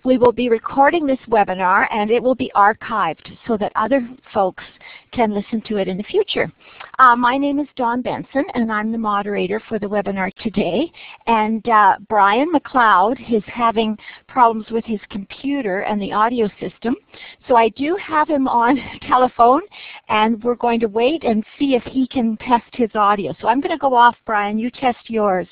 we will be recording this webinar, and it will be archived so that other folks can listen to it in the future. My name is Dawn Benson, and I'm the moderator for the webinar today. And Brian McLeod is having problems with his computer and the audio system. So I do have him on telephone, and we're going to wait and see if he can test his audio. So I'm going to go off, Brian. You test yours.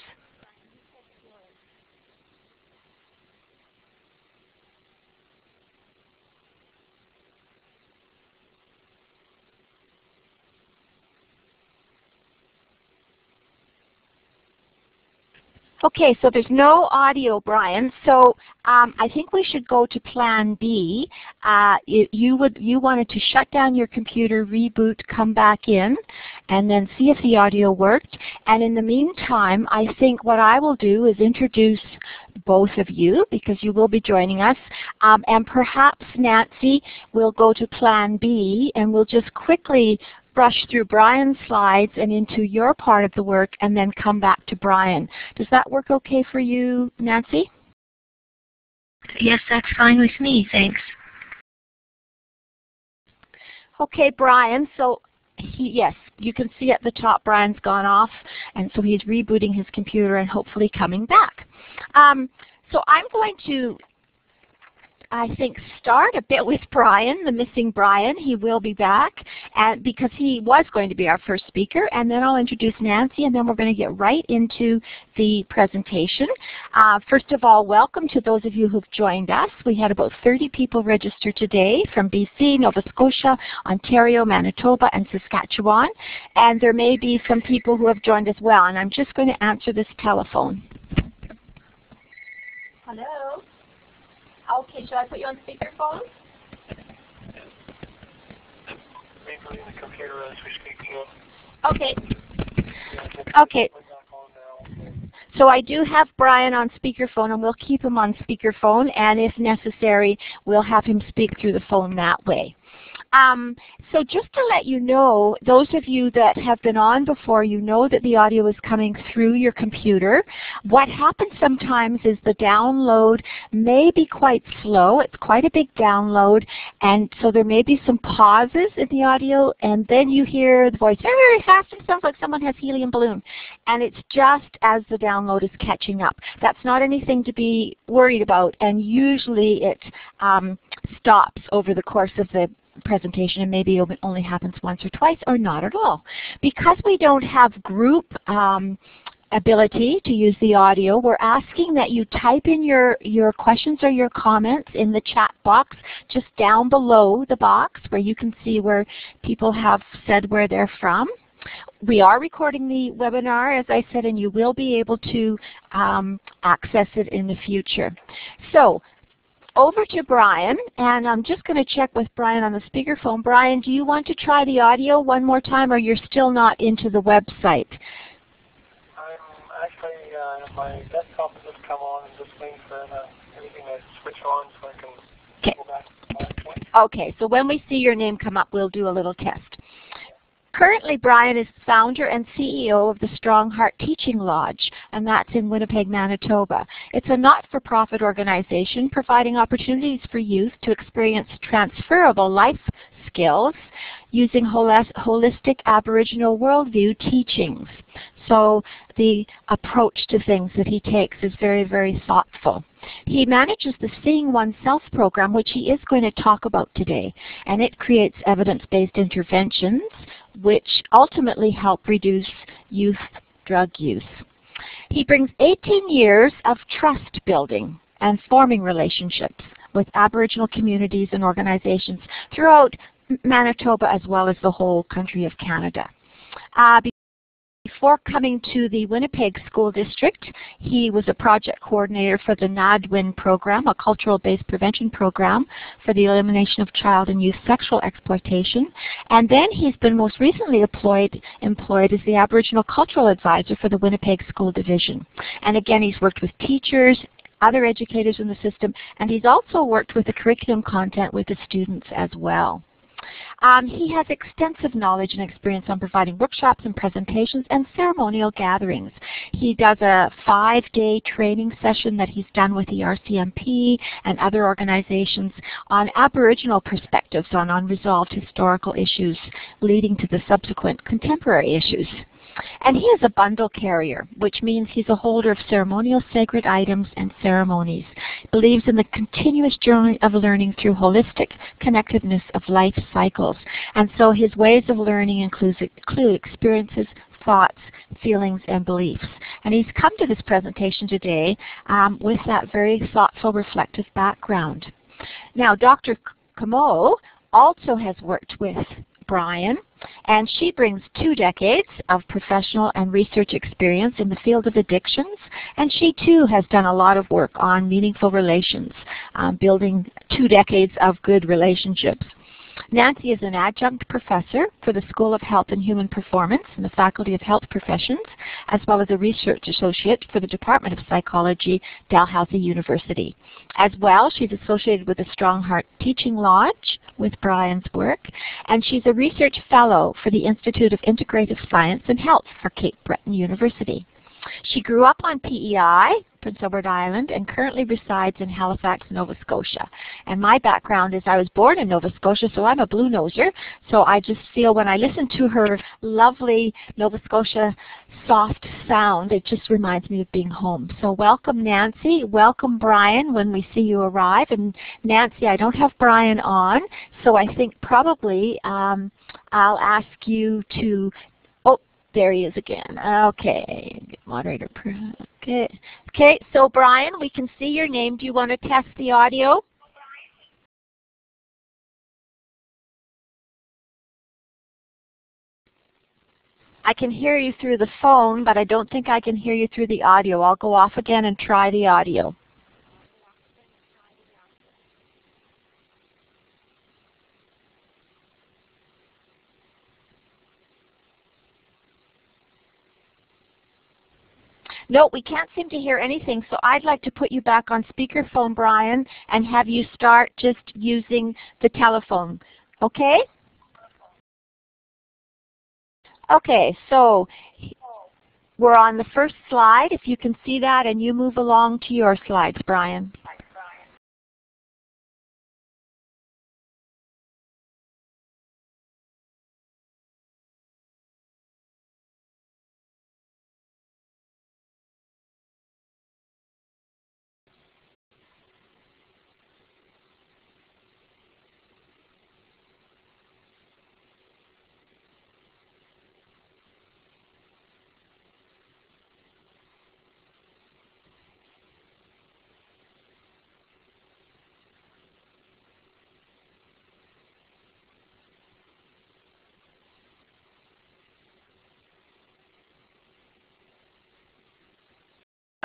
Okay, so there's no audio, Brian. So I think we should go to Plan B. You wanted to shut down your computer, reboot, come back in, and then see if the audio worked. And in the meantime, I think what I will do is introduce both of you, because you will be joining us, and perhaps Nancy will go to Plan B, and we'll just quickly brush through Brian's slides and into your part of the work, and then come back to Brian. Does that work okay for you, Nancy? Yes, that's fine with me, thanks. Okay, Brian, so yes, you can see at the top Brian's gone off, and so he's rebooting his computer and hopefully coming back. So I'm going to, I think, start a bit with Brian, the missing Brian. He will be back, and because he was going to be our first speaker, and then I'll introduce Nancy, and then we're going to get right into the presentation. First of all, welcome to those of you who've joined us. We had about 30 people registered today from BC, Nova Scotia, Ontario, Manitoba, and Saskatchewan, and there may be some people who have joined as well, and I'm just going to answer this telephone. Hello? Okay, should I put you on speakerphone? Rebooting the computer as we speak. Okay. Okay. So I do have Brian on speakerphone, and we'll keep him on speakerphone, and if necessary, we'll have him speak through the phone that way. So just to let you know, those of you that have been on before, you know that the audio is coming through your computer. What happens sometimes is the download may be quite slow. It's quite a big download, and so there may be some pauses in the audio, and then you hear the voice very, very fast. It sounds like someone has helium balloon, and it's just as the download is catching up. That's not anything to be worried about, and usually it stops over the course of the presentation, and maybe it only happens once or twice or not at all. Because we don't have group ability to use the audio, we're asking that you type in your questions or your comments in the chat box just down below the box where you can see where people have said where they're from. We are recording the webinar, as I said, and you will be able to access it in the future. So over to Brian, and I'm just going to check with Brian on the speakerphone. Brian, do you want to try the audio one more time, or you're still not into the website? I'm actually, my desktop has just come on and just waiting for everything to switch on so I can go back to the PowerPoint. Okay, so when we see your name come up, we'll do a little test. Currently, Brian is founder and CEO of the Strong Heart Teaching Lodge, and that's in Winnipeg, Manitoba. It's a not-for-profit organization providing opportunities for youth to experience transferable life skills using holistic Aboriginal worldview teachings. So the approach to things that he takes is very, very thoughtful. He manages the Seeing Oneself program, which he is going to talk about today, and it creates evidence-based interventions which ultimately help reduce youth drug use. He brings 18 years of trust building and forming relationships with Aboriginal communities and organizations throughout Manitoba as well as the whole country of Canada. Before coming to the Winnipeg School District, he was a project coordinator for the NADWIN program, a cultural-based prevention program for the elimination of child and youth sexual exploitation. And then he's been most recently employed as the Aboriginal Cultural Advisor for the Winnipeg School Division. And again, he's worked with teachers, other educators in the system, and he's also worked with the curriculum content with the students as well. He has extensive knowledge and experience on providing workshops and presentations and ceremonial gatherings. He does a 5-day training session that he's done with the RCMP and other organizations on Aboriginal perspectives on unresolved historical issues leading to the subsequent contemporary issues. And he is a bundle carrier, which means he's a holder of ceremonial sacred items and ceremonies. Believes in the continuous journey of learning through holistic connectedness of life cycles. And so his ways of learning include experiences, thoughts, feelings, and beliefs. And he's come to this presentation today with that very thoughtful, reflective background. Now, Dr. Camo also has worked with Brian, and she brings 2 decades of professional and research experience in the field of addictions, and she too has done a lot of work on meaningful relations, building 2 decades of good relationships. Nancy is an adjunct professor for the School of Health and Human Performance in the Faculty of Health Professions, as well as a research associate for the Department of Psychology, Dalhousie University. As well, she's associated with the Strong Heart Teaching Lodge with Brian's work, and she's a research fellow for the Institute of Integrative Science and Health for Cape Breton University. She grew up on PEI, Prince Edward Island, and currently resides in Halifax, Nova Scotia. And my background is I was born in Nova Scotia, so I'm a blue noser. So I just feel when I listen to her lovely Nova Scotia soft sound, it just reminds me of being home. So welcome, Nancy. Welcome, Brian, when we see you arrive. And Nancy, I don't have Brian on, so I think probably I'll ask you to... There he is again. Okay, moderator. Okay, so Brian, we can see your name. Do you want to test the audio? I can hear you through the phone, but I don't think I can hear you through the audio. I'll go off again and try the audio. No, we can't seem to hear anything, so I'd like to put you back on speakerphone, Brian, and have you start just using the telephone. Okay? Okay, so we're on the first slide, if you can see that, and you move along to your slides, Brian.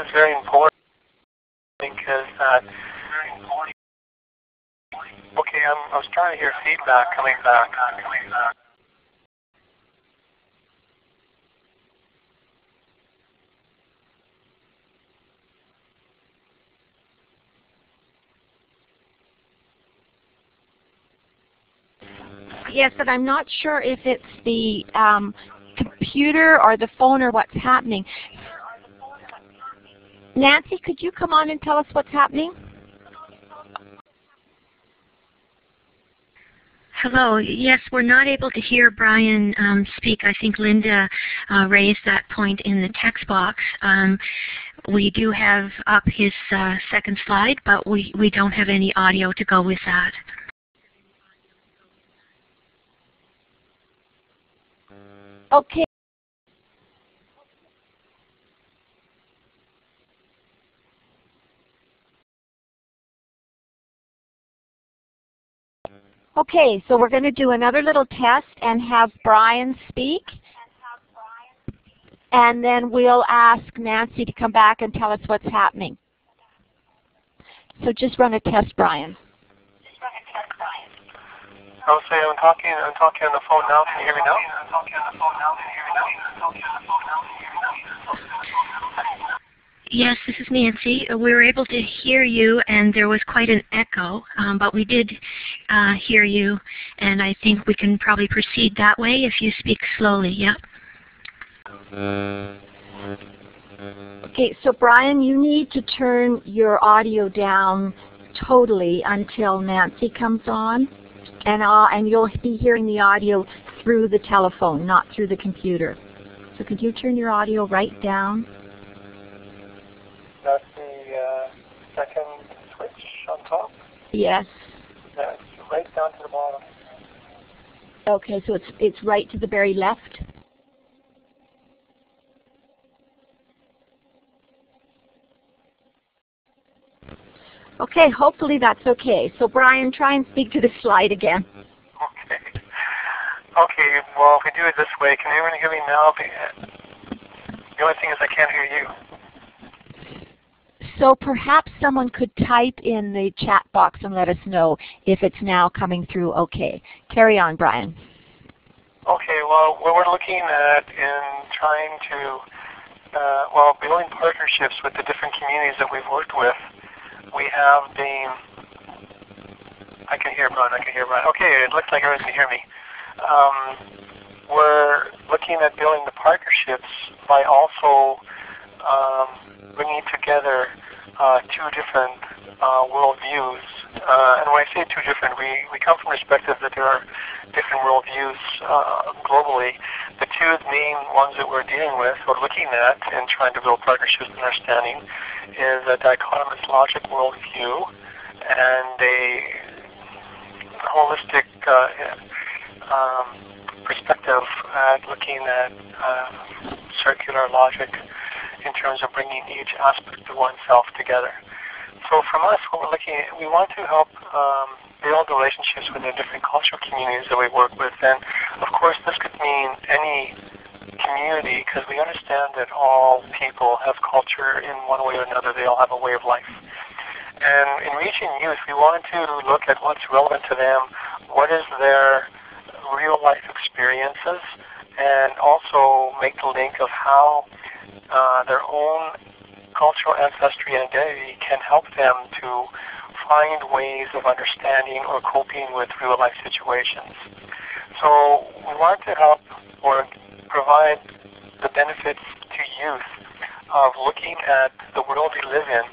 It's very important because okay, I was trying to hear feedback coming back. Yes, but I'm not sure if it's the computer or the phone or what's happening. Nancy, could you come on and tell us what's happening? Hello. Yes, we're not able to hear Brian speak. I think Linda raised that point in the text box. We do have up his second slide, but we don't have any audio to go with that. Okay. Okay, so we're going to do another little test and have Brian speak. And then we'll ask Nancy to come back and tell us what's happening. So just run a test, Brian. I would say I'm talking on the phone now. Can you hear me now? Yes, this is Nancy. We were able to hear you, and there was quite an echo, but we did hear you, and I think we can probably proceed that way if you speak slowly. Yep. Okay, so Brian, you need to turn your audio down totally until Nancy comes on, and you'll be hearing the audio through the telephone, not through the computer. So could you turn your audio right down? That's the second switch on top? Yes. That's right down to the bottom. Okay, so it's right to the very left? Okay, hopefully that's okay. So Brian, try and speak to the slide again. Okay. Okay, well, if we do it this way, can anyone hear me now? The only thing is I can't hear you. So perhaps someone could type in the chat box and let us know if it's now coming through okay. Carry on, Brian. Okay, well, what we're looking at in trying to, building partnerships with the different communities that we've worked with, we have been, I can hear Brian. Okay, it looks like everyone can hear me. We're looking at building the partnerships by also bringing together two different worldviews. And when I say two different, we come from the perspective that there are different worldviews globally. The two main ones that we're dealing with, or looking at, and trying to build partnerships and understanding, is a dichotomous logic worldview and a holistic perspective at looking at circular logic in terms of bringing each aspect of oneself together. So from us, what we're looking at, we want to help build relationships with the different cultural communities that we work with. And of course, this could mean any community, because we understand that all people have culture in one way or another. They all have a way of life. And in reaching youth, we want to look at what's relevant to them, what is their real life experiences, and also make the link of how their own cultural ancestry and identity can help them to find ways of understanding or coping with real life situations. So we want to help or provide the benefits to youth of looking at the world we live in,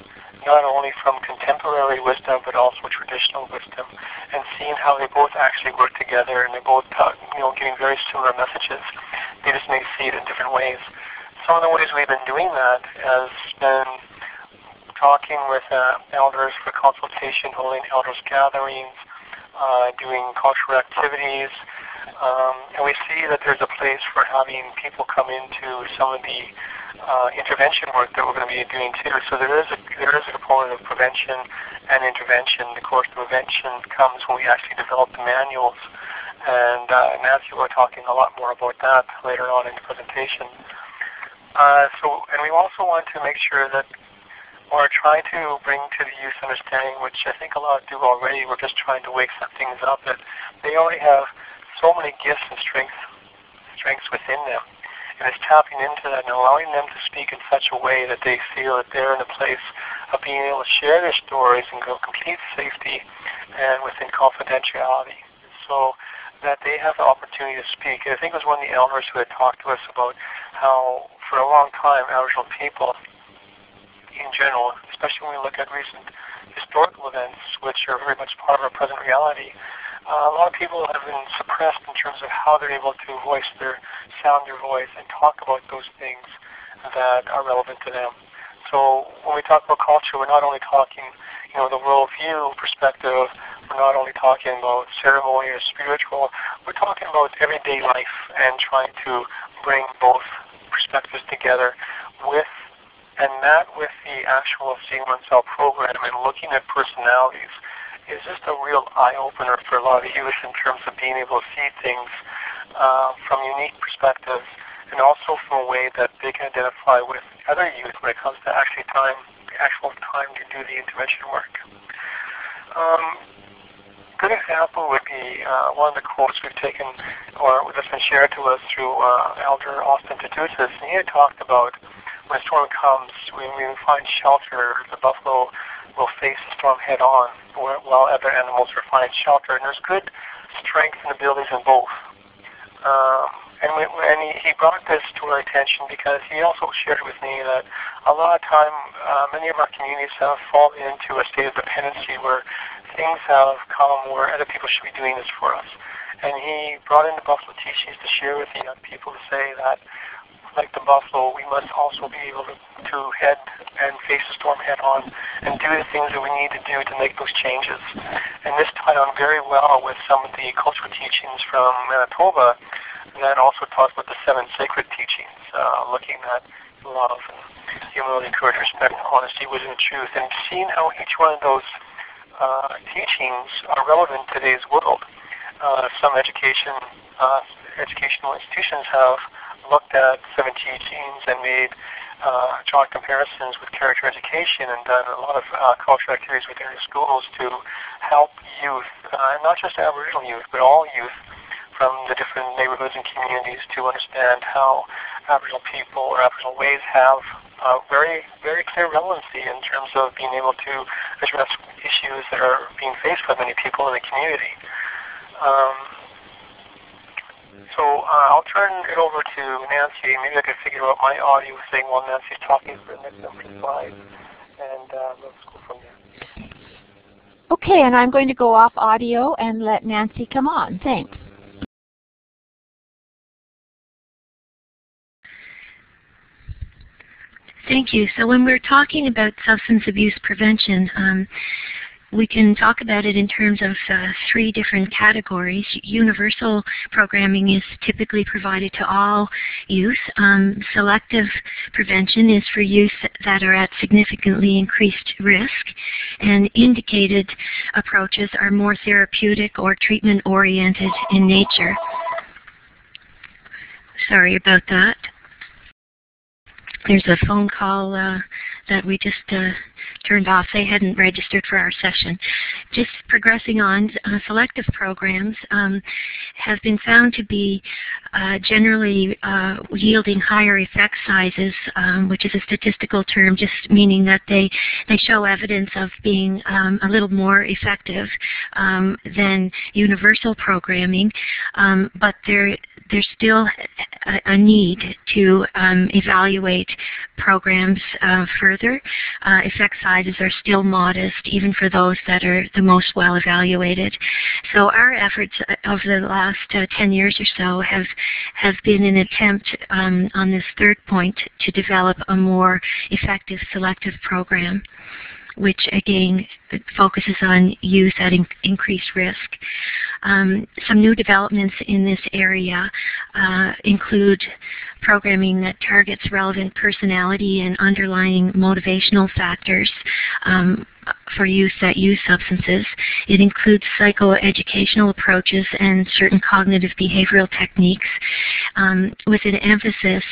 not only from contemporary wisdom but also traditional wisdom, and seeing how they both actually work together, and they both giving very similar messages. They just may see it in different ways. Some of the ways we've been doing that has been talking with elders for consultation, holding elders gatherings, doing cultural activities, and we see that there's a place for having people come into some of the intervention work that we're going to be doing too. So there is a component of prevention and intervention. Of course, the prevention comes when we actually develop the manuals, and Nancy will be talking a lot more about that later on in the presentation. And we also want to make sure that, or try to bring to the youth understanding, which I think a lot do already. We're just trying to wake some things up, that they already have so many gifts and strengths within them. And it's tapping into that and allowing them to speak in such a way that they feel that they're in a place of being able to share their stories in complete safety and within confidentiality, so that they have the opportunity to speak. And I think it was one of the elders who had talked to us about how for a long time Aboriginal people in general, especially when we look at recent historical events which are very much part of our present reality, a lot of people have been suppressed in terms of how they're able to sound their voice and talk about those things that are relevant to them. So when we talk about culture, we're not only talking, the worldview perspective, we're not only talking about ceremony or spiritual, we're talking about everyday life and trying to bring both perspectives together with the actual Seeing Oneself program and looking at personalities is just a real eye-opener for a lot of youth in terms of being able to see things from unique perspectives, and also from a way that they can identify with other youth when it comes to actual time to do the intervention work. Good example would be one of the quotes we've taken, or that's been shared to us through Elder Austin Tadusis, and he had talked about when a storm comes, when we find shelter, the buffalo will face the storm head on, while other animals will find shelter. And there's good strength and abilities in both. And he brought this to our attention because he also shared with me that a lot of time, many of our communities have fallen into a state of dependency where things have come where other people should be doing this for us. And he brought in the buffalo teachings to share with the young people to say that, like the buffalo, we must also be able to head and face the storm head on and do the things that we need to do to make those changes. And this tied on very well with some of the cultural teachings from Manitoba that also talks about the 7 sacred teachings, looking at love, humility, courage, respect, honesty, wisdom, and truth, and seeing how each one of those teachings are relevant in today's world. Some educational institutions have looked at 7 teachings and made drawn comparisons with character education and done a lot of cultural activities within the schools to help youth, not just Aboriginal youth, but all youth from the different neighborhoods and communities to understand how Aboriginal people or Aboriginal ways have very, very clear relevancy in terms of being able to address issues that are being faced by many people in the community. So I'll turn it over to Nancy. Maybe I could figure out my audio thing while Nancy's talking for the next number of slides, and let's go from there. Okay, and I'm going to go off audio and let Nancy come on. Thanks. Thank you. So when we're talking about substance abuse prevention, we can talk about it in terms of 3 different categories. Universal programming is typically provided to all youth. Selective prevention is for youth that are at significantly increased risk. And indicated approaches are more therapeutic or treatment-oriented in nature. Sorry about that. There's a phone call that we just turned off. They hadn't registered for our session. Just progressing on, selective programs have been found to be generally yielding higher effect sizes, which is a statistical term, just meaning that they show evidence of being a little more effective than universal programming, but there's still a need to evaluate programs further. Effect sizes are still modest, even for those that are the most well evaluated. So our efforts over the last 10 years or so have been an attempt on this third point to develop a more effective selective program, which again focuses on youth at increased risk. Some new developments in this area include programming that targets relevant personality and underlying motivational factors for youth that use substances. It includes psychoeducational approaches and certain cognitive behavioral techniques with an emphasis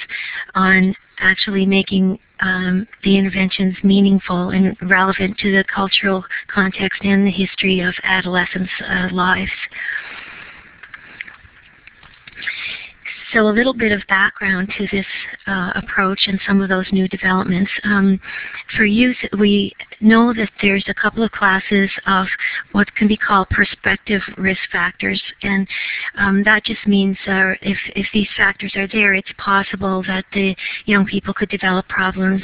on actually making the interventions meaningful and relevant to the cultural context and the history of adolescents' lives. So a little bit of background to this approach and some of those new developments. For youth, we know that there's a couple of classes of what can be called prospective risk factors, and that just means if these factors are there, it's possible that the young people could develop problems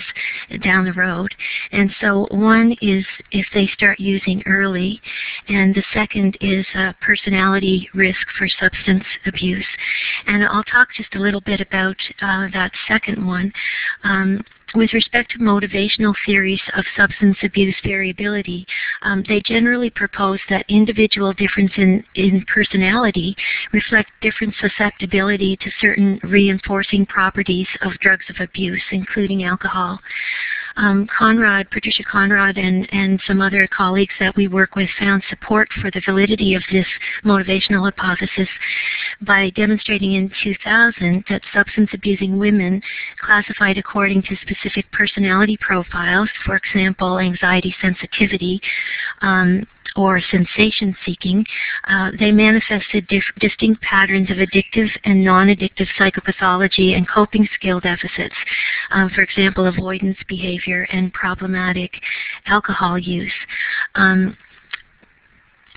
down the road. And so one is if they start using early, and the second is personality risk for substance abuse. And I'll talk just a little bit about that second one. With respect to motivational theories of substance abuse variability, they generally propose that individual difference in personality reflect different susceptibility to certain reinforcing properties of drugs of abuse, including alcohol. Patricia Conrad and some other colleagues that we work with found support for the validity of this motivational hypothesis by demonstrating in 2000 that substance abusing women classified according to specific personality profiles, for example, anxiety sensitivity, or sensation-seeking, they manifested distinct patterns of addictive and non-addictive psychopathology and coping skill deficits. For example, avoidance behavior and problematic alcohol use.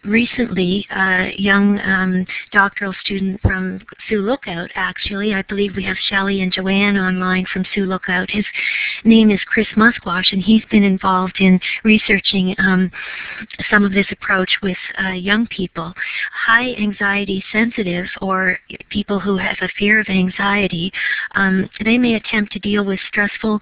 Recently, a young doctoral student from Sioux Lookout, actually, I believe we have Shelley and Joanne online from Sioux Lookout. His name is Chris Musquash, and he's been involved in researching some of this approach with young people. High anxiety sensitive, or people who have a fear of anxiety, they may attempt to deal with stressful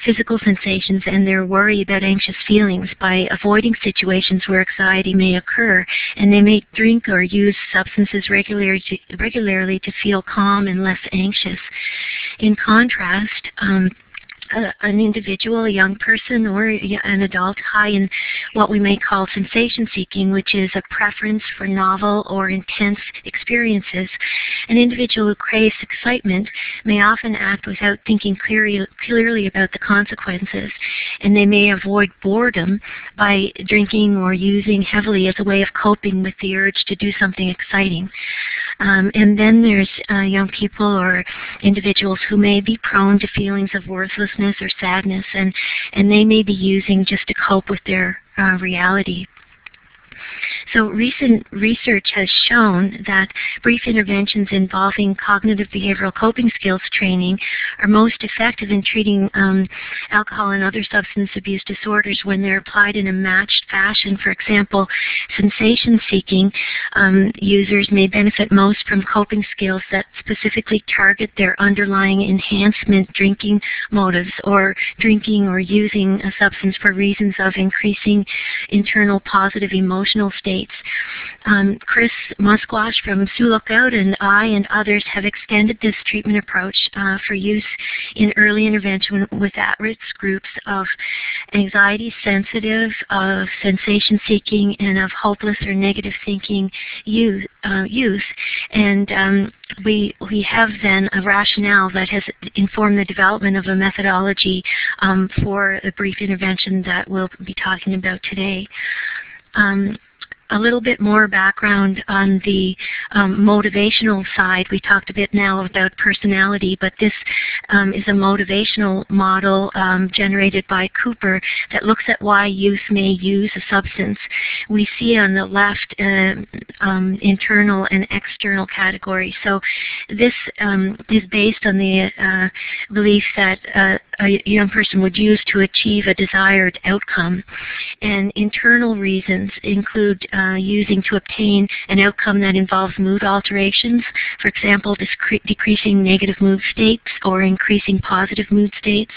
physical sensations and their worry about anxious feelings by avoiding situations where anxiety may occur, and they may drink or use substances regularly to feel calm and less anxious. In contrast, an individual, a young person or an adult high in what we may call sensation seeking, which is a preference for novel or intense experiences. An individual who craves excitement may often act without thinking clearly about the consequences, and they may avoid boredom by drinking or using heavily as a way of coping with the urge to do something exciting. And then there's young people or individuals who may be prone to feelings of worthlessness or sadness, and they may be using just to cope with their reality. So recent research has shown that brief interventions involving cognitive behavioral coping skills training are most effective in treating alcohol and other substance abuse disorders when they're applied in a matched fashion. For example, sensation-seeking users may benefit most from coping skills that specifically target their underlying enhancement drinking motives, or drinking or using a substance for reasons of increasing internal positive emotional states. Chris Musquash from Sioux Lookout and I and others have extended this treatment approach for use in early intervention with at-risk groups of anxiety-sensitive, of sensation-seeking, and of hopeless or negative thinking youth. And we have then a rationale that has informed the development of a methodology for the brief intervention that we'll be talking about today. A little bit more background on the motivational side. We talked a bit now about personality, but this is a motivational model generated by Cooper that looks at why youth may use a substance. We see on the left internal and external categories. So this is based on the belief that a young person would use to achieve a desired outcome. And internal reasons include using to obtain an outcome that involves mood alterations, for example, decreasing negative mood states or increasing positive mood states.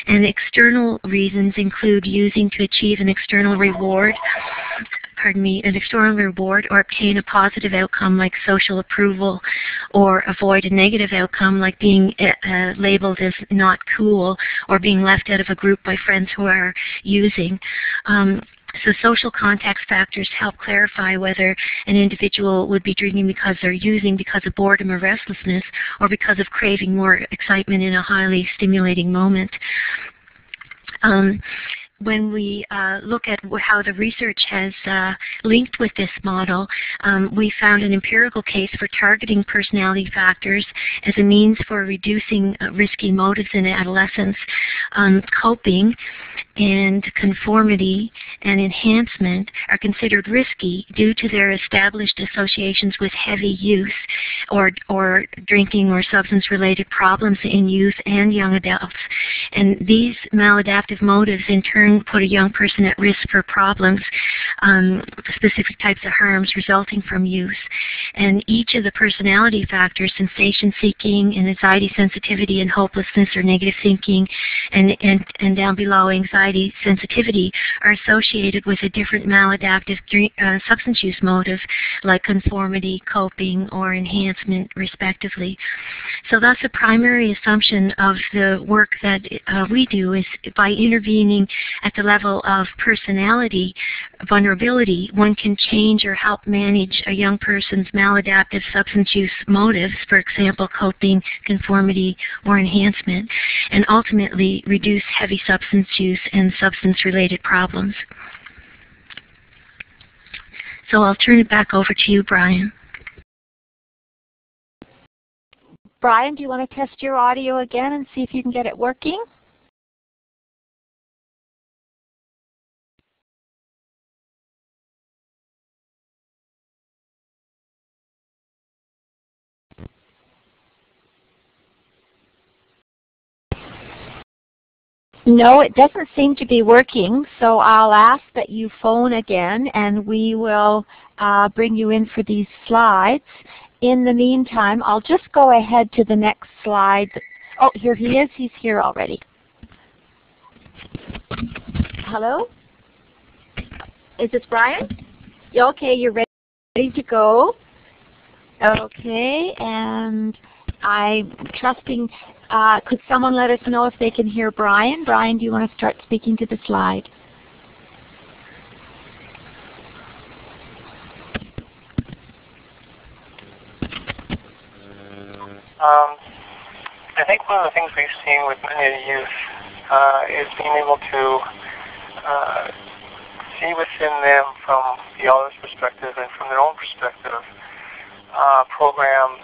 And external reasons include using to achieve an external reward, or obtain a positive outcome like social approval, or avoid a negative outcome like being labeled as not cool or being left out of a group by friends who are using. So social context factors help clarify whether an individual would be drinking because they're using because of boredom or restlessness, or because of craving more excitement in a highly stimulating moment. When we look at how the research has linked with this model, we found an empirical case for targeting personality factors as a means for reducing risky motives in adolescence. Coping and conformity and enhancement are considered risky due to their established associations with heavy use or drinking or substance-related problems in youth and young adults. And these maladaptive motives in turn put a young person at risk for problems, specific types of harms resulting from use. And each of the personality factors, sensation-seeking and anxiety sensitivity and hopelessness or negative thinking, and down below anxiety sensitivity, are associated with a different maladaptive substance use motive like conformity, coping, or enhancement, respectively. So that's a primary assumption of the work that we do, is by intervening at the level of personality vulnerability, one can change or help manage a young person's maladaptive substance use motives, for example, coping, conformity, or enhancement, and ultimately reduce heavy substance use and substance-related problems. So I'll turn it back over to you, Brian. Brian, do you want to test your audio again and see if you can get it working? No, it doesn't seem to be working, so I'll ask that you phone again and we will bring you in for these slides. In the meantime, I'll just go ahead to the next slide. Oh, here he is. He's here already. Hello? Is this Brian? Okay, you're ready to go. Okay, and I'm trusting, could someone let us know if they can hear Brian? Brian, do you want to start speaking to the slide? I think one of the things we've seen with many of the youth is being able to see within them from the other's perspective and from their own perspective programs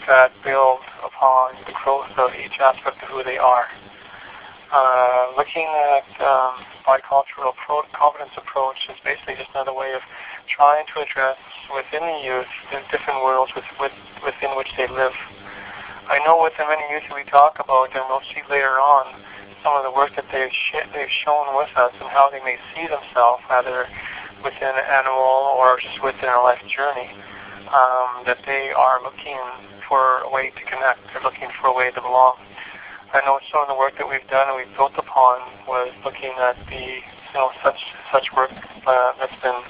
that build upon the growth of each aspect of who they are. Looking at bicultural competence approach is basically just another way of trying to address within the youth the different worlds within which they live. I know with the many youth we talk about, and we'll see later on, some of the work that they've shown with us and how they may see themselves, either within an animal or just within a life journey, that they are looking for a way to connect. They're looking for a way to belong. I know some of the work that we've done and we've built upon was looking at the such work that's been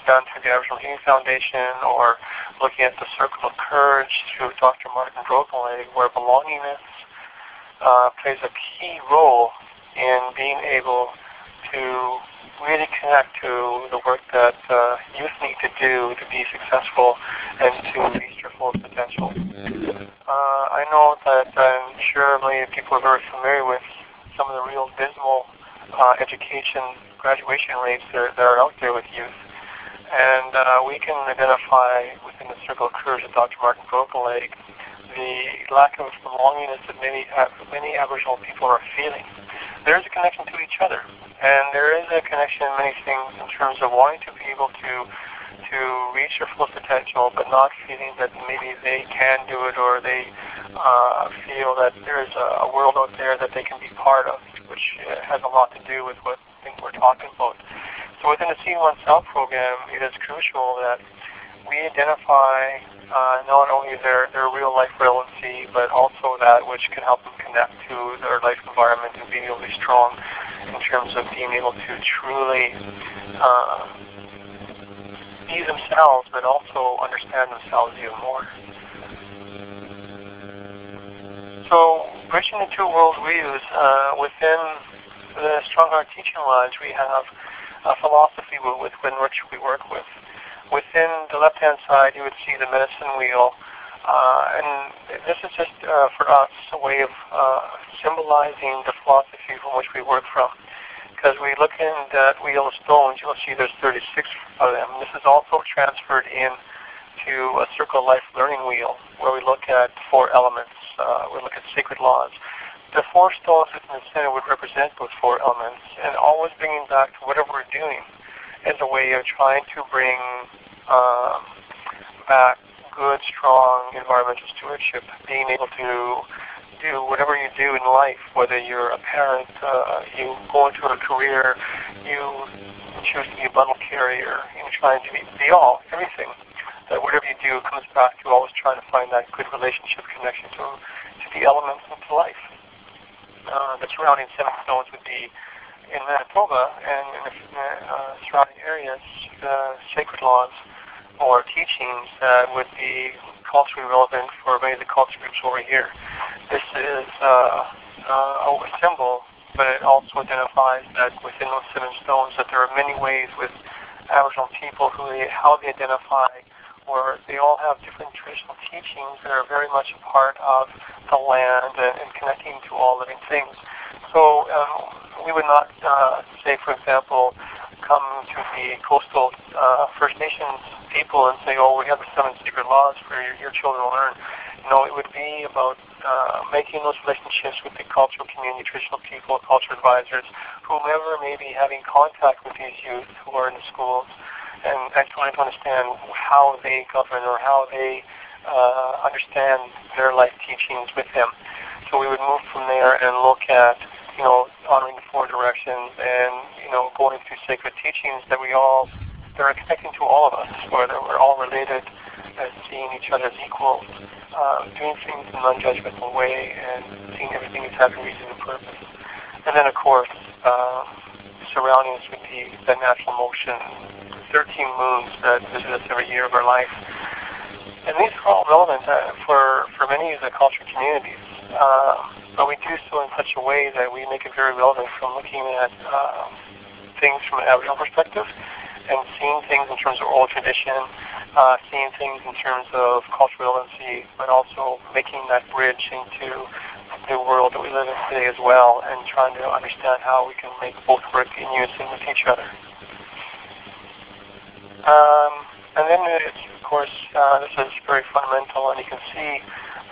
done through the Aboriginal Healing Foundation, or looking at the Circle of Courage through Dr. Martin Brokenleg, where belongingness plays a key role in being able to really connect to the work that youth need to do to be successful and to reach their full potential. I know that I'm sure many people are very familiar with some of the real dismal education graduation rates that are out there with youth. And we can identify within the Circle of Courage of Dr. Martin Brokenleg the lack of belongingness that many Aboriginal people are feeling. There is a connection to each other, and there is a connection in many things in terms of wanting to be able to reach their full potential, but not feeling that maybe they can do it, or they feel that there's a world out there that they can be part of, which has a lot to do with what I think we're talking about. So within the Seeing Oneself program, it is crucial that we identify not only their real life relevancy, but also that which can help them connect to their life environment and being able to be strong in terms of being able to truly be themselves, but also understand themselves even more. So, bridging the two world views, within the Strong Heart Teaching Lodge, we have a philosophy within which we work with. Within the left-hand side, you would see the medicine wheel, and this is just for us a way of symbolizing the philosophy from which we work from. Because we look in that wheel of stones, you'll see there's 36 of them. This is also transferred into a Circle of Life learning wheel, where we look at 4 elements. We look at sacred laws. The 4 stones in the center would represent those 4 elements, and always bringing back to whatever we're doing as a way of trying to bring back good, strong environmental stewardship, being able to do whatever you do in life, whether you're a parent, you go into a career, you choose to be a bundle carrier, you're trying to be all, everything. That whatever you do comes back to always trying to find that good relationship connection to the elements and to life. The surrounding 7 stones would be in Manitoba and in the surrounding areas, sacred laws or teachings that would be culturally relevant for many of the culture groups over here. This is a symbol, but it also identifies that within those 7 stones that there are many ways with Aboriginal people how they identify, or they all have different traditional teachings that are very much a part of the land and connecting to all living things. So we would not say, for example, come to the coastal First Nations people and say, oh, we have the 7 secret laws for your children to learn. It would be about making those relationships with the cultural community, traditional people, cultural advisors, whomever may be having contact with these youth who are in the schools, and trying to understand how they govern or how they understand their life teachings with them. So we would move from there and look at, honoring the 4 directions and, going through sacred teachings that they're expecting to all of us, whether we're all related, as seeing each other as equals, doing things in a non-judgmental way, and seeing everything as having reason and purpose. And then, of course, surrounding us with the natural motion, 13 moons that visit us every year of our life. And these are all relevant for many of the cultural communities. But we do so in such a way that we make it very relevant from looking at things from an Aboriginal perspective and seeing things in terms of oral tradition, seeing things in terms of cultural relevancy, but also making that bridge into the world that we live in today as well, and trying to understand how we can make both work in unison with each other. And then, of course, this is very fundamental, and you can see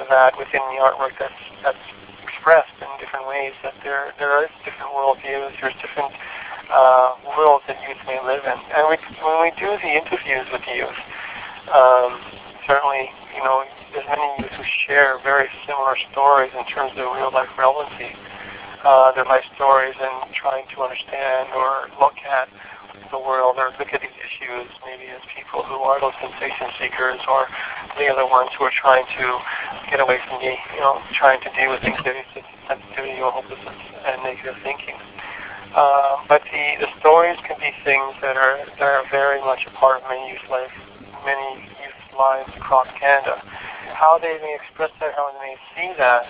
that within the artwork that's expressed in different ways, that there is different worldviews, there's different worlds that youth may live in. And when we do the interviews with youth, certainly, there's many youth who share very similar stories in terms of real life relevancy, their life stories, and trying to understand or look at the world or look at these issues maybe as people who are those sensation seekers, or the other ones who are trying to get away from trying to deal with sensitivity or hopelessness and negative thinking. But the stories can be things that are very much a part of many youth lives across Canada. How they may express that, how they may see that,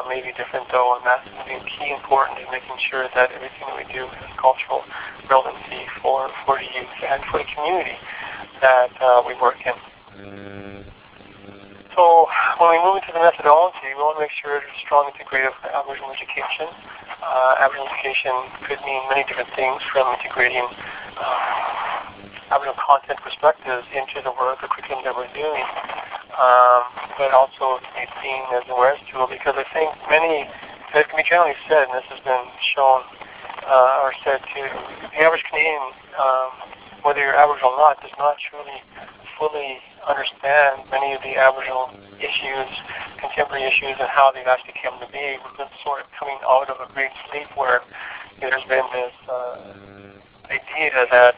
may be different though, and that's going to be key important in making sure that everything that we do has cultural relevancy for the youth and for the community that we work in. So when we move into the methodology, we want to make sure there's strong integrative Aboriginal education. Aboriginal education could mean many different things, from integrating Aboriginal content perspectives into the work or curriculum that we're doing, but also to be seen as an awareness tool, because I think it can be generally said, and this has been shown or said to the average Canadian, whether you're Aboriginal or not, does not truly fully understand many of the Aboriginal issues, contemporary issues, and how they've actually come to be. We've been sort of coming out of a great sleep where there's been this idea that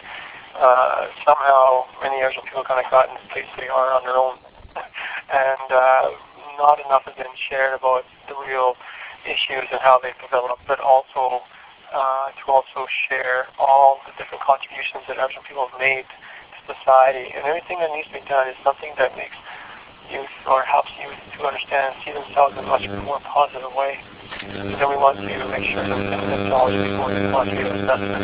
somehow many Aboriginal people kind of got in the place they are on their own, and not enough has been shared about the real issues and how they've developed, but also to also share all the different contributions that Aboriginal people have made to society, and everything that needs to be done is something that makes youth or helps youth to understand and see themselves in a much more positive way. And then we want to make sure that within the methodology we go into quantitative assessment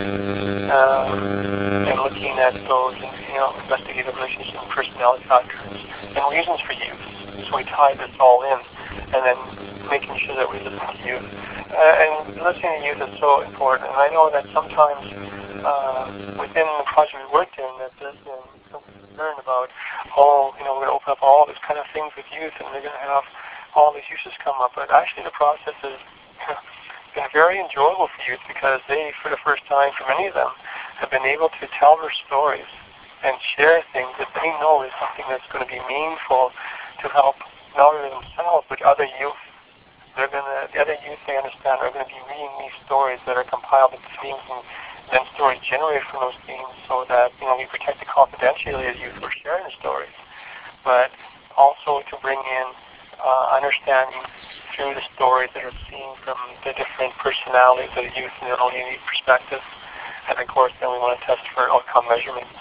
and looking at those investigative relationships and personality factors and reasons for youth. So we tie this all in, and then making sure that we listen to youth. And listening to youth is so important. And I know that sometimes within the project we worked in, that there's been some concern about, we're going to open up all this kind of things with youth, and they're going to have all these uses come up. But actually the process has been very enjoyable for youth, because they, for the first time, for many of them, have been able to tell their stories and share things that they know is something that's going to be meaningful to help not only themselves, but other youth. The other youth they understand are going to be reading these stories that are compiled into themes, and then stories generated from those themes, so that we protect the confidentiality of youth who are sharing the stories, but also to bring in understanding through the stories that are seen from the different personalities of the youth and their own unique perspectives. And of course, then we want to test for outcome measurements.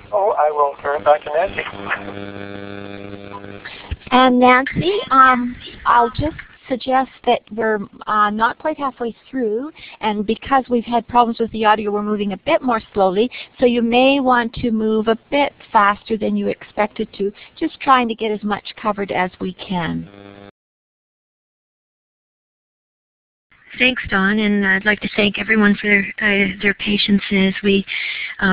So I will turn it back to Nancy. And Nancy, I'll just suggest that we're not quite halfway through, and because we've had problems with the audio, we're moving a bit more slowly, so you may want to move a bit faster than you expected to, just trying to get as much covered as we can. Thanks, Dawn, and I'd like to thank everyone for their patience as we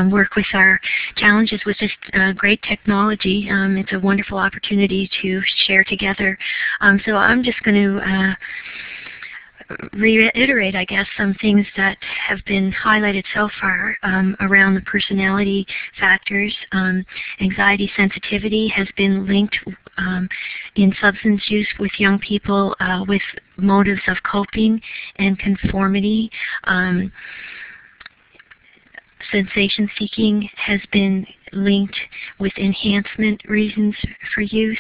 work with our challenges with this great technology. It's a wonderful opportunity to share together. So I'm just going to reiterate, I guess, some things that have been highlighted so far around the personality factors. Anxiety sensitivity has been linked in substance use with young people with motives of coping and conformity. Sensation seeking has been linked with enhancement reasons for use,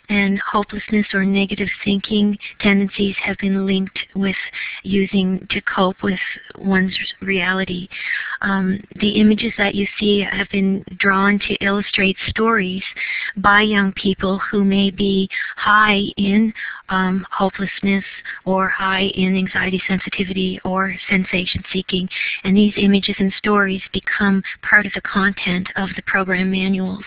and hopelessness or negative thinking tendencies have been linked with using to cope with one's reality. The images that you see have been drawn to illustrate stories by young people who may be high in hopelessness or high in anxiety sensitivity or sensation seeking, and these images and stories become part of the content of the program manuals.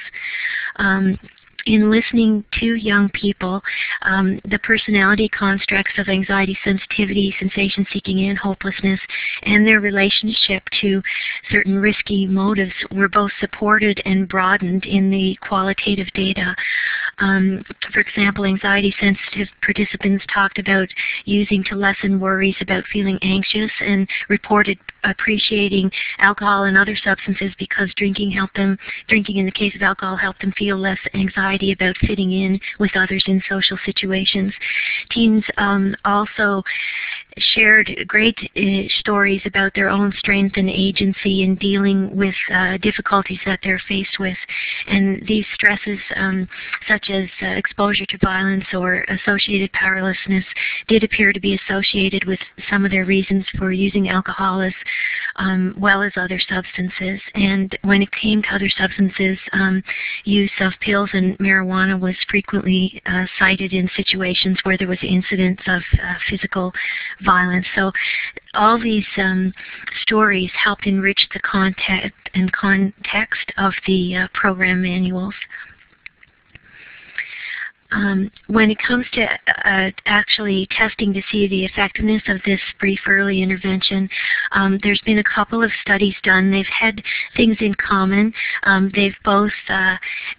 In listening to young people, the personality constructs of anxiety sensitivity, sensation seeking, and hopelessness, and their relationship to certain risky motives were both supported and broadened in the qualitative data. For example, anxiety sensitive participants talked about using to lessen worries about feeling anxious and reported appreciating alcohol and other substances because drinking in the case of alcohol helped them feel less anxiety about fitting in with others in social situations. Teens also shared great stories about their own strength and agency in dealing with difficulties that they're faced with. And these stresses, such as exposure to violence or associated powerlessness, did appear to be associated with some of their reasons for using alcohol as well as other substances. And when it came to other substances, use of pills and marijuana was frequently cited in situations where there was incidents of physical violence. So all these stories helped enrich the content and context of the program manuals. When it comes to actually testing to see the effectiveness of this brief early intervention, there's been a couple of studies done. They've had things in common. They've both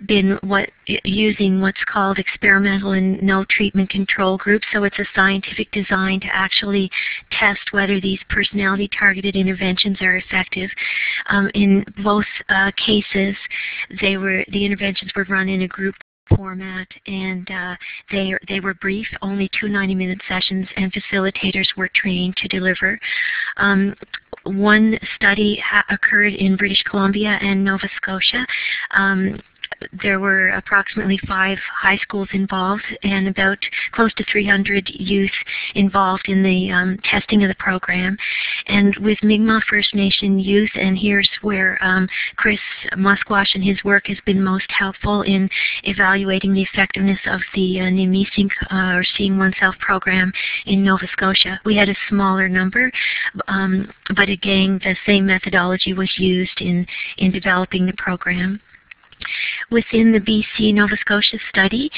been using what's called experimental and no treatment control groups. So it's a scientific design to actually test whether these personality targeted interventions are effective. In both cases, the interventions were run in a group format, and they were brief, only 2 90-minute sessions, and facilitators were trained to deliver. One study occurred in British Columbia and Nova Scotia. There were approximately 5 high schools involved and about close to 300 youth involved in the testing of the program. And with Mi'kmaq First Nation youth, and here's where Chris Musquash and his work has been most helpful in evaluating the effectiveness of the Nimi'sink or Seeing Oneself program in Nova Scotia. We had a smaller number, but again, the same methodology was used in developing the program. Within the BC Nova Scotia study,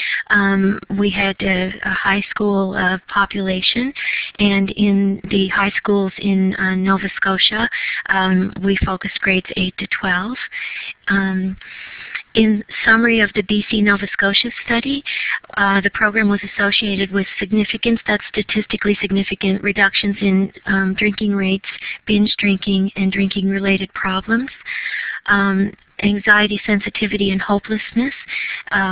we had a high school population, and in the high schools in Nova Scotia, we focused grades 8 to 12. In summary of the BC Nova Scotia study, the program was associated with that's statistically significant reductions in drinking rates, binge drinking, and drinking-related problems. Anxiety, sensitivity, and hopelessness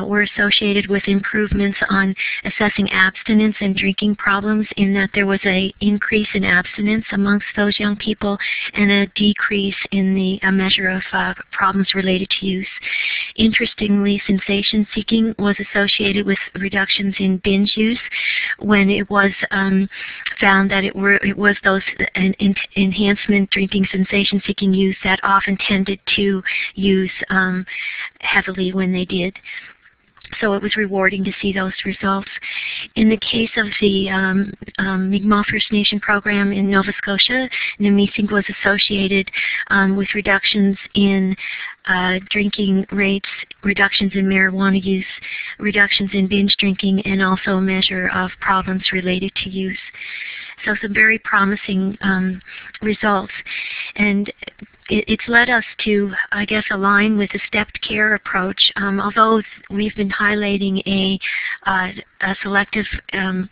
were associated with improvements on assessing abstinence and drinking problems, in that there was an increase in abstinence amongst those young people and a decrease in the measure of problems related to use. Interestingly, sensation seeking was associated with reductions in binge use, when it was found that it was those enhancement drinking sensation seeking use that often tended to use heavily when they did. So it was rewarding to see those results. In the case of the Mi'kmaq First Nation program in Nova Scotia, Nimi'sink was associated with reductions in drinking rates, reductions in marijuana use, reductions in binge drinking, and also a measure of problems related to use. So some very promising results. And it's led us to, I guess, align with a stepped care approach. Although we've been highlighting a selective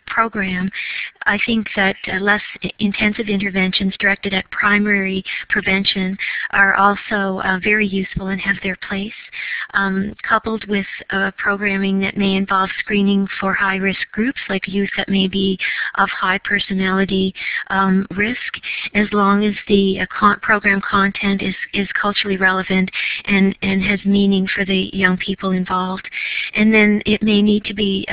program, I think that less intensive interventions directed at primary prevention are also very useful and have their place, coupled with programming that may involve screening for high-risk groups like youth that may be of high personality risk, as long as the program content is culturally relevant and has meaning for the young people involved. And then it may need to be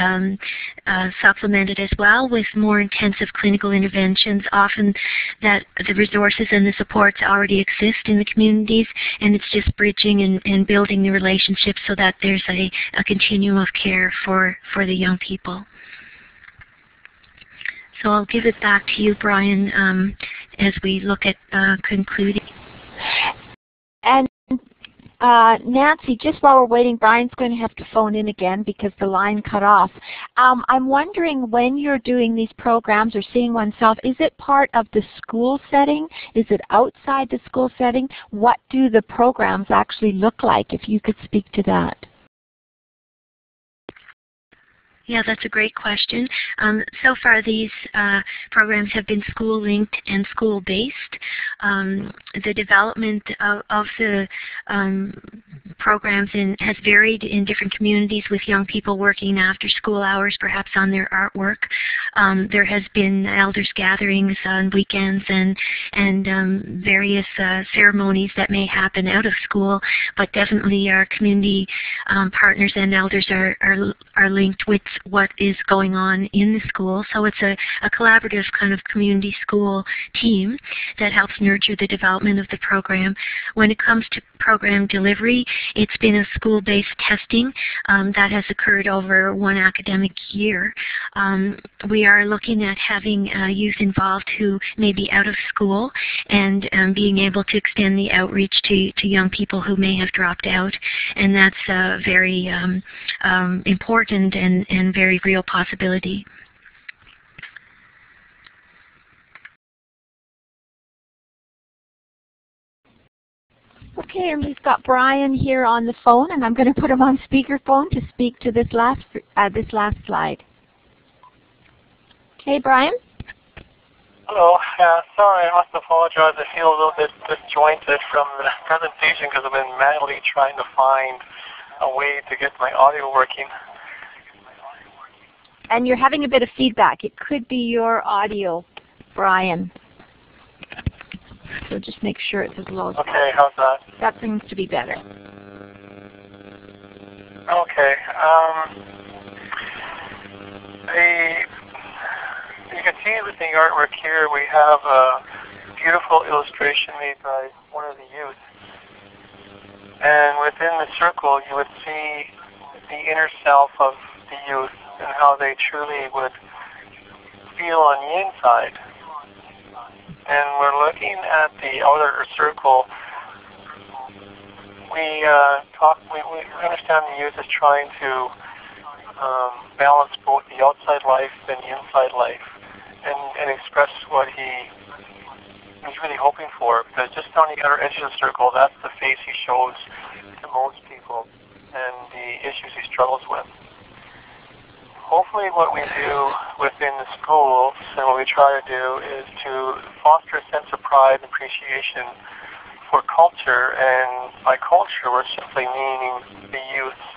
supplemented as well with more intensive clinical interventions, often that the resources and the supports already exist in the communities, and it's just bridging and building the relationships so that there's a continuum of care for the young people. So I'll give it back to you, Brian, as we look at concluding. And Nancy, just while we're waiting, Brian's going to have to phone in again because the line cut off. I'm wondering, when you're doing these programs or seeing oneself, is it part of the school setting? Is it outside the school setting? What do the programs actually look like, if you could speak to that? Yeah, that's a great question. So far, these programs have been school-linked and school-based. The development of the programs has varied in different communities, with young people working after school hours, perhaps on their artwork. There has been elders gatherings on weekends and various ceremonies that may happen out of school, but definitely our community partners and elders are linked with what is going on in the school. So it's a collaborative kind of community school team that helps nurture the development of the program. When it comes to program delivery, it's been a school-based testing that has occurred over one academic year. We are looking at having youth involved who may be out of school and being able to extend the outreach to young people who may have dropped out, and that's very important and very real possibility. Okay, and we've got Brian here on the phone, and I'm going to put him on speakerphone to speak to this last slide. Okay, Brian? Hello. Sorry, I must apologize. I feel a little bit disjointed from the presentation because I've been madly trying to find a way to get my audio working. And you're having a bit of feedback. It could be your audio, Brian. So just make sure it's as low as possible. Okay, how's that? That seems to be better. Okay. You can see with the artwork here, we have a beautiful illustration made by one of the youth. And within the circle, you would see the inner self of the youth and how they truly would feel on the inside. And we're looking at the outer circle. We understand the youth is trying to balance both the outside life and the inside life, and express what he's really hoping for. Because just on the outer edge of the circle, that's the face he shows to most people and the issues he struggles with. Hopefully what we do within the schools and what we try to do is to foster a sense of pride and appreciation for culture, and by culture we're simply meaning the youth's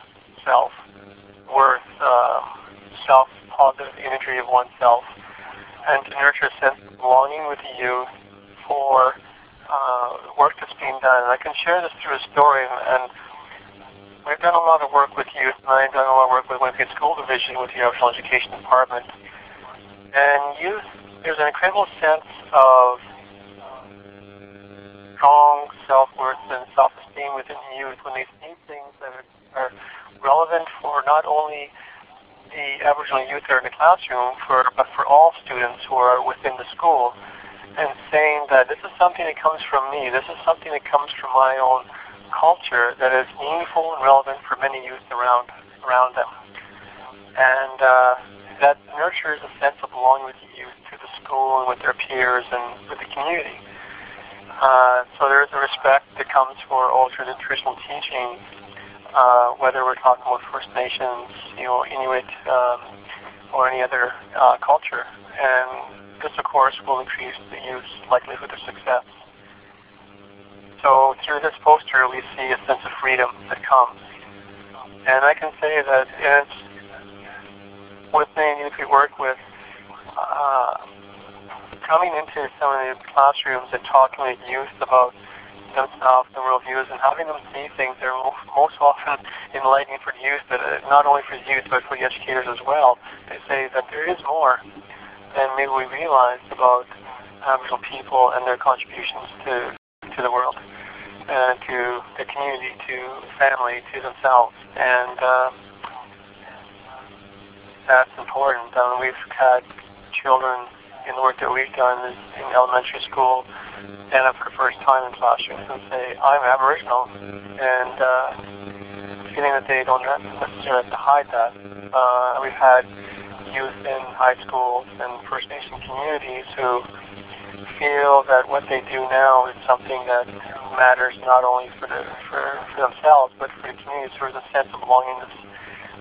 self-worth, self-positive imagery of oneself, and to nurture a sense of belonging with the youth for work that's being done. And I can share this through a story, and we've done a lot of work with youth, and I've done a lot of work with Winnipeg School Division with the Aboriginal Education Department. And youth, there's an incredible sense of strong self-worth and self-esteem within the youth when they see things that are relevant for not only the Aboriginal youth that are in the classroom, but for all students who are within the school, and saying that this is something that comes from me, this is something that comes from my own culture that is meaningful and relevant for many youth around them. And that nurtures a sense of belonging with the youth to the school and with their peers and with the community. So there is a respect that comes for old traditional teachings, whether we're talking about First Nations, Inuit, or any other culture. And this, of course, will increase the youth's likelihood of success. So through this poster, we see a sense of freedom that comes. And I can say that it's with many youth we work with, coming into some of the classrooms and talking with youth about themselves and worldviews and having them see things that are most often enlightening for the youth, but not only for the youth but for the educators as well. They say that there is more than maybe we realize about Aboriginal people and their contributions to the world, to the community, to family, to themselves. And that's important. We've had children in the work that we've done in elementary school stand up for the first time in classrooms and say, I'm Aboriginal, and feeling that they don't necessarily have to hide that. We've had youth in high schools and First Nation communities who feel that what they do now is something that matters not only for themselves but for the community. So there's a sense of belongingness,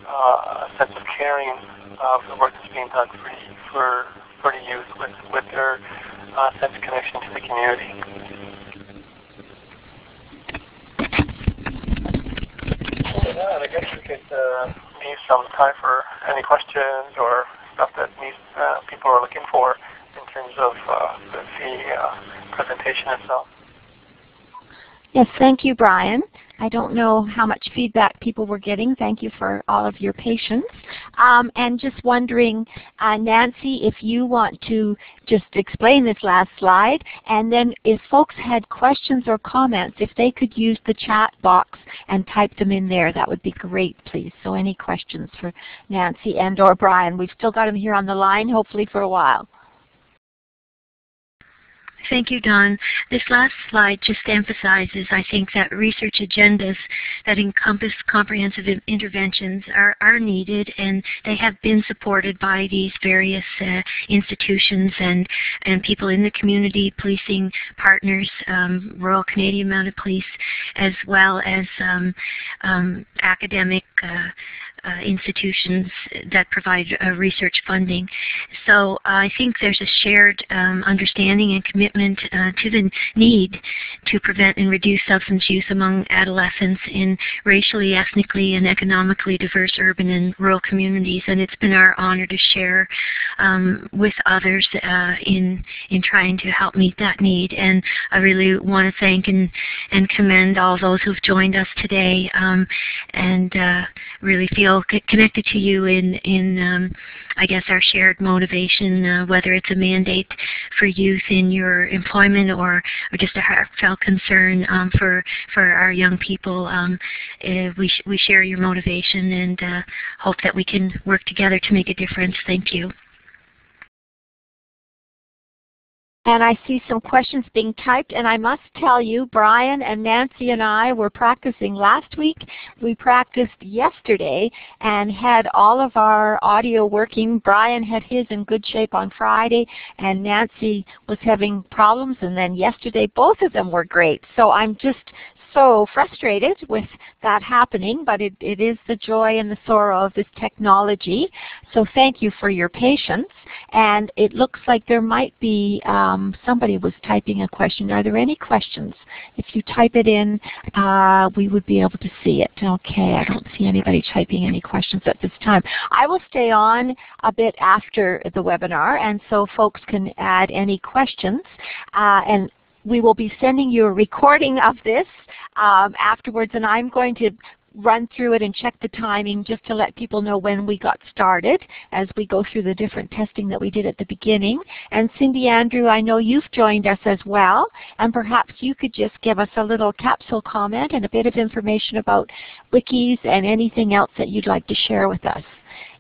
a sense of caring of the work that's being done for the youth with their sense of connection to the community. Yeah, I guess we could leave some time for any questions or stuff that people are looking for in terms of the presentation itself. Yes, thank you, Brian. I don't know how much feedback people were getting. Thank you for all of your patience. And just wondering, Nancy, if you want to just explain this last slide, and then if folks had questions or comments, if they could use the chat box and type them in there, that would be great, please. So any questions for Nancy and or Brian? We've still got them here on the line, hopefully for a while. Thank you, Don. This last slide just emphasizes, I think, that research agendas that encompass comprehensive interventions are needed, and they have been supported by these various institutions and people in the community, policing partners, Royal Canadian Mounted Police, as well as academic institutions that provide research funding. So I think there's a shared understanding and commitment to the need to prevent and reduce substance use among adolescents in racially, ethnically, and economically diverse urban and rural communities. And it's been our honor to share with others in trying to help meet that need. And I really want to thank and commend all those who've joined us today, and really feel connected to you in I guess our shared motivation, whether it's a mandate for youth in your employment or just a heartfelt concern for our young people. We share your motivation and hope that we can work together to make a difference. Thank you. And I see some questions being typed, and I must tell you, Brian and Nancy and I were practicing last week. We practiced yesterday and had all of our audio working. Brian had his in good shape on Friday, and Nancy was having problems, and then yesterday both of them were great. So I'm just so frustrated with that happening, but it is the joy and the sorrow of this technology. So thank you for your patience. And it looks like there might be, somebody was typing a question. Are there any questions? If you type it in, we would be able to see it. Okay, I don't see anybody typing any questions at this time. I will stay on a bit after the webinar, and so folks can add any questions. And we will be sending you a recording of this afterwards, and I'm going to run through it and check the timing just to let people know when we got started as we go through the different testing that we did at the beginning. And Cindy Andrew, I know you've joined us as well, and perhaps you could just give us a little capsule comment and a bit of information about wikis and anything else that you'd like to share with us.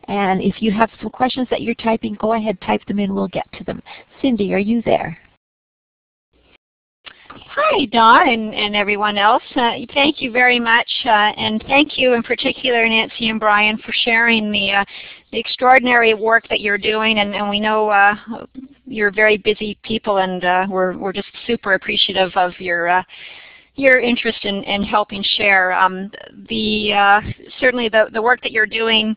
And if you have some questions that you're typing, go ahead, type them in, we'll get to them. Cindy, are you there? Hi, Don, and everyone else. Thank you very much, and thank you in particular, Nancy and Brian, for sharing the extraordinary work that you're doing. And we know you're very busy people, and we're just super appreciative of your interest in helping share. Certainly the work that you're doing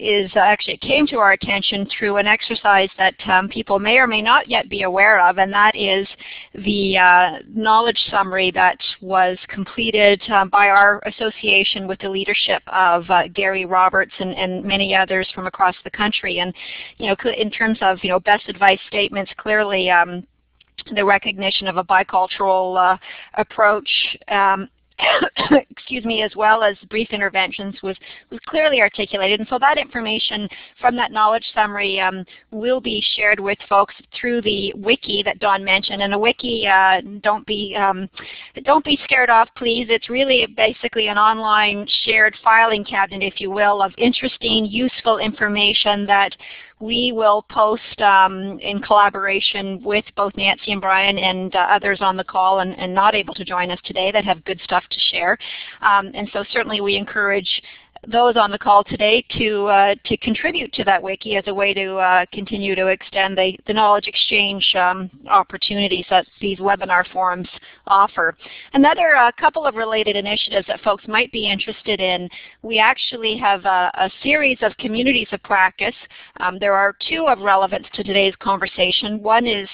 is actually, it came to our attention through an exercise that people may or may not yet be aware of, and that is the knowledge summary that was completed by our association with the leadership of Gary Roberts and many others from across the country. And in terms of best advice statements, clearly the recognition of a bicultural approach, excuse me, as well as brief interventions was clearly articulated. And so that information from that knowledge summary will be shared with folks through the wiki that Don mentioned. And a wiki, don't be scared off, please. It's really basically an online shared filing cabinet, if you will, of interesting, useful information that we will post in collaboration with both Nancy and Brian and others on the call and not able to join us today that have good stuff to share. And so certainly we encourage those on the call today to contribute to that wiki as a way to continue to extend the knowledge exchange opportunities that these webinar forums offer. Another couple of related initiatives that folks might be interested in, we actually have a series of communities of practice. There are two of relevance to today's conversation. One is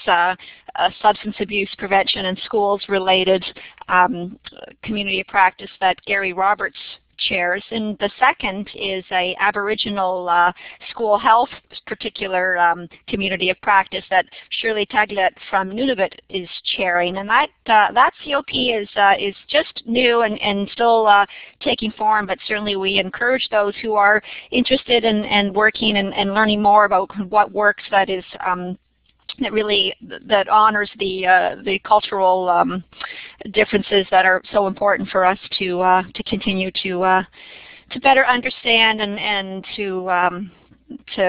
substance abuse prevention and schools related community of practice that Gary Roberts chairs, and the second is a Aboriginal school health particular community of practice that Shirley Taglet from Nunavut is chairing, and that COP is just new and still taking form, but certainly we encourage those who are interested in working and learning more about what works that is that honors the cultural differences that are so important for us to continue to better understand and to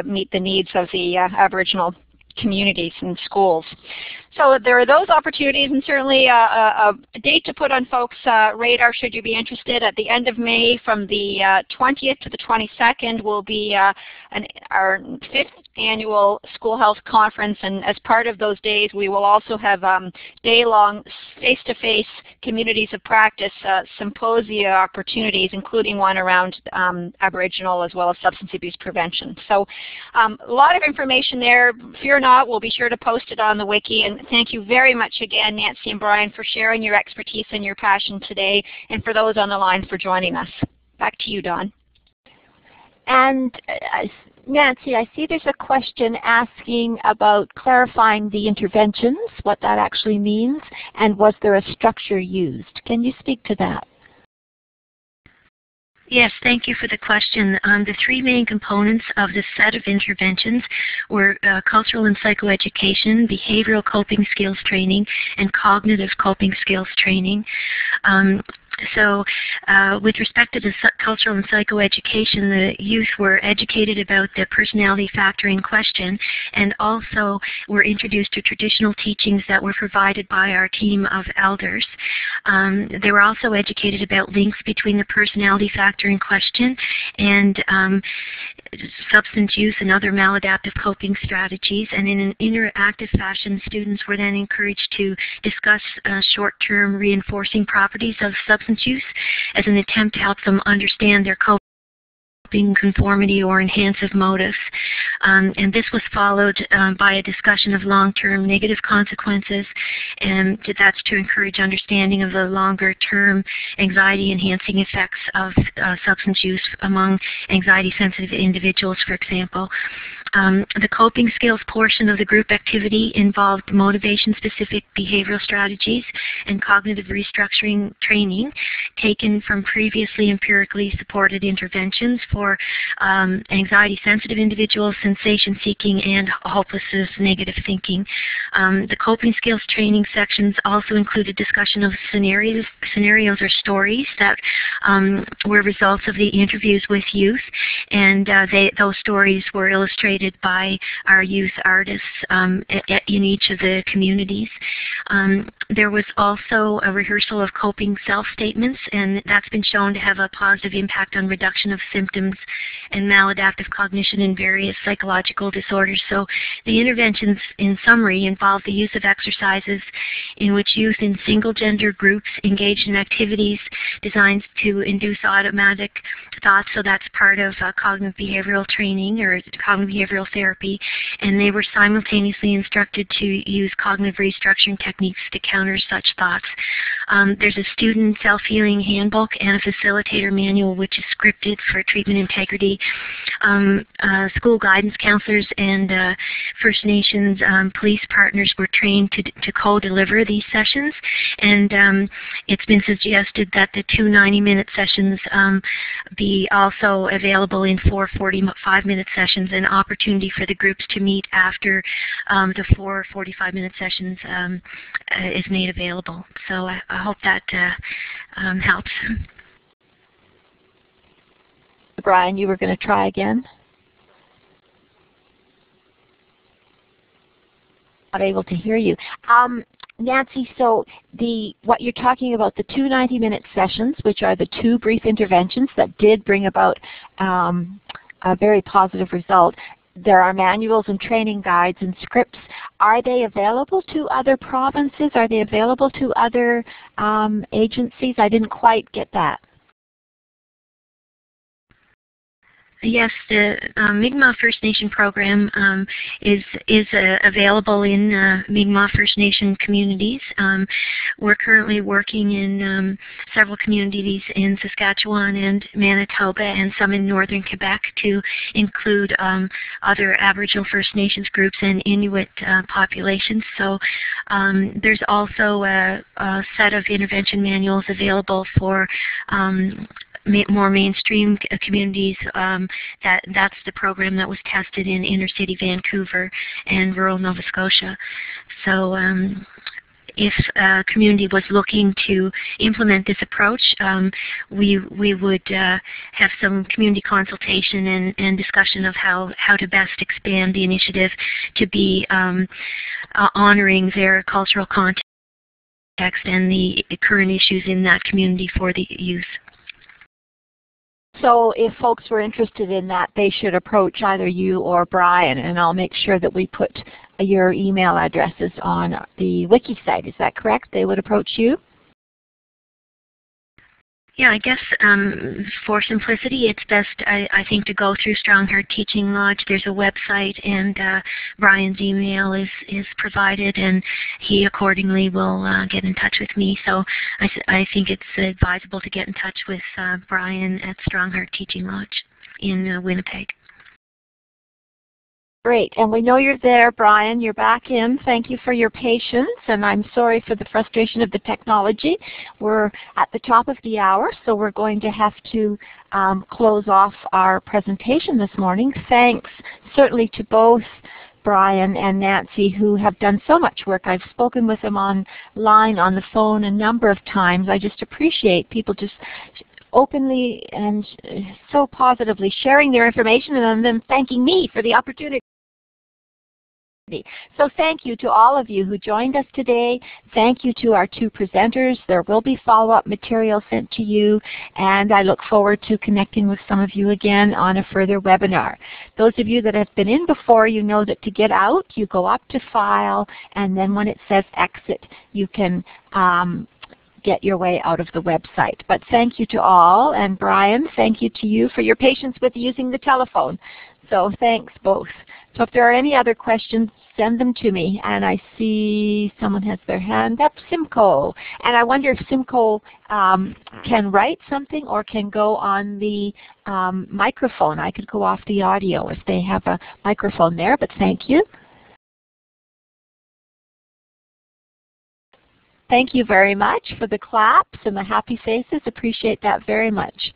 meet the needs of the Aboriginal communities and schools. So there are those opportunities, and certainly a date to put on folks' radar should you be interested. At the end of May, from the 20th to the 22nd, will be our 5th annual School Health Conference, and as part of those days we will also have day-long face-to-face communities of practice symposia opportunities, including one around Aboriginal as well as substance abuse prevention. So a lot of information there. Fear not, we'll be sure to post it on the wiki. And thank you very much again, Nancy and Brian, for sharing your expertise and your passion today, and for those on the line for joining us. Back to you, Dawn. And Nancy, I see there's a question asking about clarifying the interventions, what that actually means, and was there a structure used? Can you speak to that? Yes, thank you for the question. The three main components of this set of interventions were cultural and psychoeducation, behavioral coping skills training, and cognitive coping skills training. So with respect to the cultural and psychoeducation, the youth were educated about the personality factor in question, and also were introduced to traditional teachings that were provided by our team of elders. They were also educated about links between the personality factor in question and substance use and other maladaptive coping strategies, and in an interactive fashion, students were then encouraged to discuss short-term reinforcing properties of substance use as an attempt to help them understand their coping conformity or enhancive motives. And this was followed by a discussion of long-term negative consequences, and that's to encourage understanding of the longer-term anxiety-enhancing effects of substance use among anxiety-sensitive individuals, for example. The coping skills portion of the group activity involved motivation-specific behavioral strategies and cognitive restructuring training taken from previously empirically supported interventions for anxiety-sensitive individuals, sensation-seeking, and hopelessness, negative thinking. The coping skills training sections also included discussion of scenarios or stories that were results of the interviews with youth, and those stories were illustrated by our youth artists in each of the communities. There was also a rehearsal of coping self-statements, and that's been shown to have a positive impact on reduction of symptoms and maladaptive cognition in various psychological disorders. So the interventions, in summary, involve the use of exercises in which youth in single-gender groups engaged in activities designed to induce automatic thoughts, so that's part of cognitive behavioral training or cognitive behavioral therapy, and they were simultaneously instructed to use cognitive restructuring techniques to counter such thoughts. There's a student self-healing handbook and a facilitator manual which is scripted for treatment integrity. School guidance counselors and First Nations police partners were trained to co-deliver these sessions, and it's been suggested that the 2 90-minute sessions be also available in 4 45-minute sessions, an opportunity for the groups to meet after the 4 45-minute sessions is made available. So I hope that helps. Brian, you were going to try again? Not able to hear you. Nancy, so what you're talking about, the 2 90-minute sessions, which are the 2 brief interventions that did bring about a very positive result. There are manuals and training guides and scripts. Are they available to other provinces? Are they available to other agencies? I didn't quite get that. Yes, the Mi'kmaq First Nation program is available in Mi'kmaq First Nation communities. We're currently working in several communities in Saskatchewan and Manitoba and some in northern Quebec to include other Aboriginal First Nations groups and Inuit populations. So there's also a set of intervention manuals available for more mainstream communities. That's the program that was tested in inner city Vancouver and rural Nova Scotia. So if a community was looking to implement this approach, we would have some community consultation and discussion of how to best expand the initiative to be honoring their cultural context and the current issues in that community for the youth. So if folks were interested in that, they should approach either you or Brian, and I'll make sure that we put your email addresses on the wiki site. Is that correct? They would approach you? Yeah, I guess for simplicity, it's best, I think, to go through Strong Heart Teaching Lodge. There's a website, and Brian's email is provided, and he accordingly will get in touch with me. So I think it's advisable to get in touch with Brian at Strong Heart Teaching Lodge in Winnipeg. Great, and we know you're there, Brian. You're back in. Thank you for your patience, and I'm sorry for the frustration of the technology. We're at the top of the hour, so we're going to have to close off our presentation this morning. Thanks certainly to both Brian and Nancy, who have done so much work. I've spoken with them online, on the phone, a number of times. I just appreciate people just openly and so positively sharing their information and then thanking me for the opportunity. So thank you to all of you who joined us today. Thank you to our 2 presenters. There will be follow-up material sent to you, and I look forward to connecting with some of you again on a further webinar. Those of you that have been in before, you know that to get out, you go up to File, and then when it says Exit, you can get your way out of the website. But thank you to all, and Brian, thank you to you for your patience with using the telephone. So thanks both. So if there are any other questions, send them to me. And I see someone has their hand up, Simcoe. And I wonder if Simcoe can write something or can go on the microphone. I could go off the audio if they have a microphone there, but thank you. Thank you very much for the claps and the happy faces. Appreciate that very much.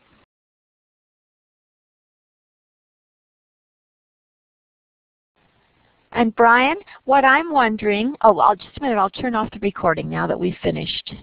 And Brian, what I'm wondering, oh, well, just a minute, I'll turn off the recording now that we've finished.